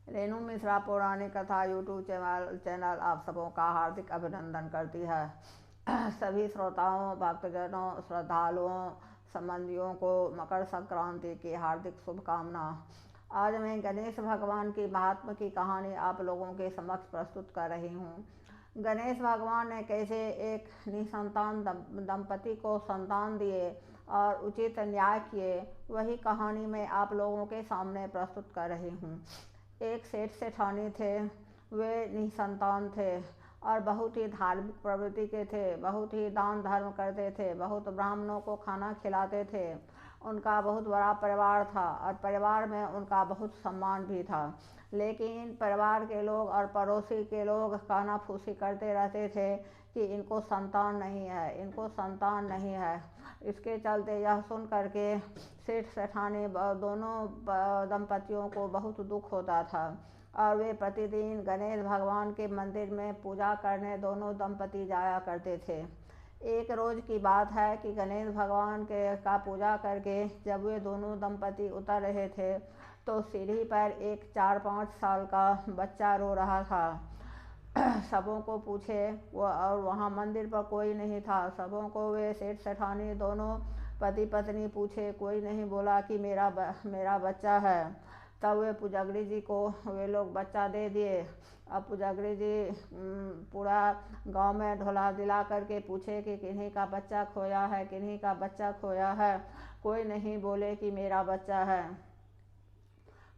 रेणु मिश्रा पौराणिक कथा YouTube channel आप सबों का हार्दिक अभिनंदन करती है। सभी श्रोताओं, भक्तजनों, श्रद्धालुओं, संबंधियों को मकर संक्रांति की हार्दिक शुभकामना। आज मैं गणेश भगवान की महात्म की कहानी आप लोगों के समक्ष प्रस्तुत कर रही हूँ। गणेश भगवान ने कैसे एक निसंतान दंपति को संतान दिए और उचित न्याय किए, वही कहानी मैं आप लोगों के सामने प्रस्तुत कर रही हूँ। एक सेठ सेठानी थे। वे निसंतान थे और बहुत ही धार्मिक प्रवृत्ति के थे। बहुत ही दान धर्म करते थे। बहुत ब्राह्मणों को खाना खिलाते थे। उनका बहुत बड़ा परिवार था और परिवार में उनका बहुत सम्मान भी था। लेकिन परिवार के लोग और पड़ोसी के लोग कानाफूसी करते रहते थे कि इनको संतान नहीं है, इनको संतान नहीं है। इसके चलते यह सुन करके सेठ सेठानी दोनों दंपतियों को बहुत दुख होता था और वे प्रतिदिन गणेश भगवान के मंदिर में पूजा करने दोनों दंपति जाया करते थे। एक रोज़ की बात है कि गणेश भगवान का पूजा करके जब वे दोनों दंपति उतर रहे थे तो सीढ़ी पर एक 4-5 साल का बच्चा रो रहा था। सबों को पूछे और वहाँ मंदिर पर कोई नहीं था। सबों को वे सेठ सेठानी दोनों पति पत्नी पूछे, कोई नहीं बोला कि मेरा बच्चा है। तब वे पुजगरी जी को वे लोग बच्चा दे दिए। अब पुजगरी जी पूरा गांव में ढोला दिला करके पूछे कि किन्हीं का बच्चा खोया है, किन्हीं का बच्चा खोया है। कोई नहीं बोले कि मेरा बच्चा है।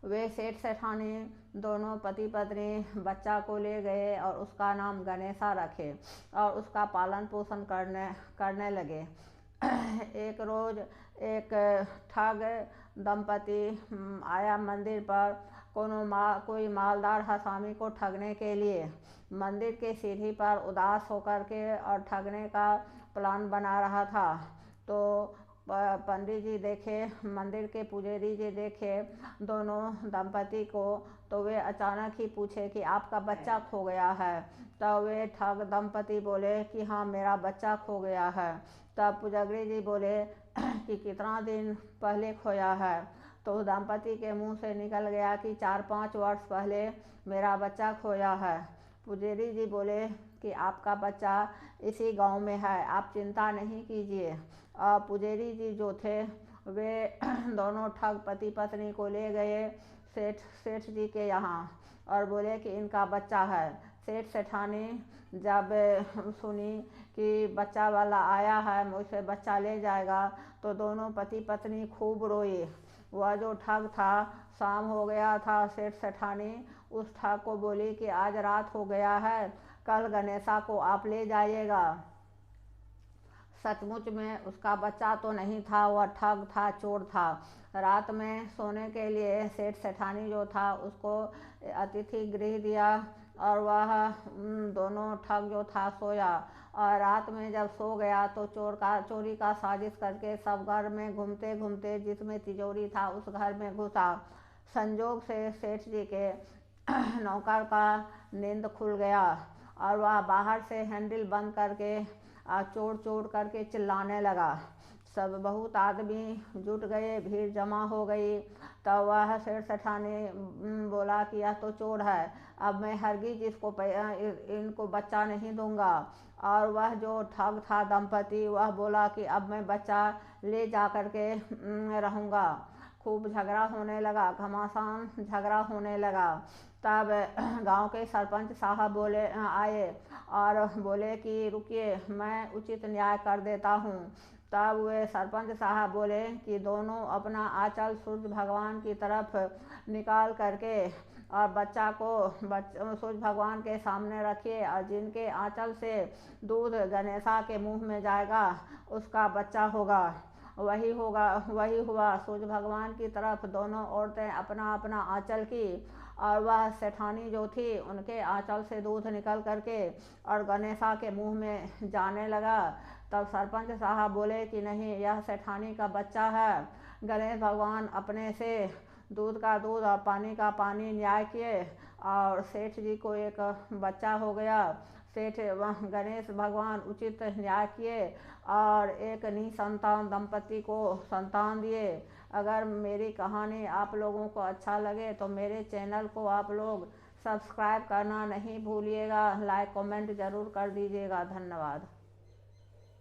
वे सेठ सेठानी दोनों पति पत्नी बच्चा को ले गए और उसका नाम गणेशा रखे और उसका पालन पोषण करने लगे। एक रोज़ एक ठग दंपति आया मंदिर पर कोई मालदार हसामी को ठगने के लिए। मंदिर के सीढ़ी पर उदास होकर के और ठगने का प्लान बना रहा था। तो पंडित जी देखे, मंदिर के पुजारी जी देखे दोनों दंपति को, तो वे अचानक ही पूछे कि आपका बच्चा खो गया है। तब वे ठग दंपति बोले कि हाँ, मेरा बच्चा खो गया है। तब पुजगरी जी बोले कि कितना दिन पहले खोया है। तो दंपति के मुंह से निकल गया कि 4-5 वर्ष पहले मेरा बच्चा खोया है। पुजारी जी बोले कि आपका बच्चा इसी गांव में है, आप चिंता नहीं कीजिए। और पुजारी जी जो थे वे दोनों ठग पति पत्नी को ले गए सेठ जी के यहाँ और बोले कि इनका बच्चा है। सेठ सेठानी जब सुनी कि बच्चा वाला आया है, मुझसे बच्चा ले जाएगा, तो दोनों पति पत्नी खूब रोए। वह जो ठग था, शाम हो गया था, सेठ सेठानी उस ठग को बोली कि आज रात हो गया है, कल गणेशा को आप ले जाइएगा। सचमुच में उसका बच्चा तो नहीं था, वह ठग था, चोर था। रात में सोने के लिए सेठ सेठानी जो था उसको अतिथि गृह दिया और वह दोनों ठग जो था सोया। और रात में जब सो गया तो चोरी का साजिश करके सब घर में घूमते घूमते जिसमें तिजोरी था उस घर में घुसा। संजोग से सेठ जी के नौकर का नींद खुल गया और वह बाहर से हैंडल बंद करके चोर चोर करके चिल्लाने लगा। सब बहुत आदमी जुट गए, भीड़ जमा हो गई। तब वह सेठ सेठानी बोला कि यह तो चोर है, अब मैं हरगिज इनको बच्चा नहीं दूंगा। और वह जो ठग था दंपति, वह बोला कि अब मैं बच्चा ले जा करके रहूँगा। खूब झगड़ा होने लगा, घमासान झगड़ा होने लगा। तब गांव के सरपंच साहब आए और बोले कि रुकिए, मैं उचित न्याय कर देता हूँ। तब वे सरपंच साहब बोले कि दोनों अपना आंचल सूर्य भगवान की तरफ निकाल करके और बच्चा को सूर्य भगवान के सामने रखिए और जिनके आंचल से दूध गणेशा के मुंह में जाएगा उसका बच्चा होगा। वही हुआ। सूर्य भगवान की तरफ दोनों औरतें अपना अपना आंचल की और वह सेठानी जो थी उनके आंचल से दूध निकल करके और गणेशा के मुंह में जाने लगा। तब सरपंच साहब बोले कि नहीं, यह सेठानी का बच्चा है। गणेश भगवान अपने से दूध का दूध और पानी का पानी न्याय किए और सेठ जी को एक बच्चा हो गया। गणेश भगवान उचित न्याय किए और एक निसंतान दंपति को संतान दिए अगर मेरी कहानी आप लोगों को अच्छा लगे तो मेरे चैनल को आप लोग सब्सक्राइब करना नहीं भूलिएगा, लाइक कमेंट ज़रूर कर दीजिएगा। धन्यवाद।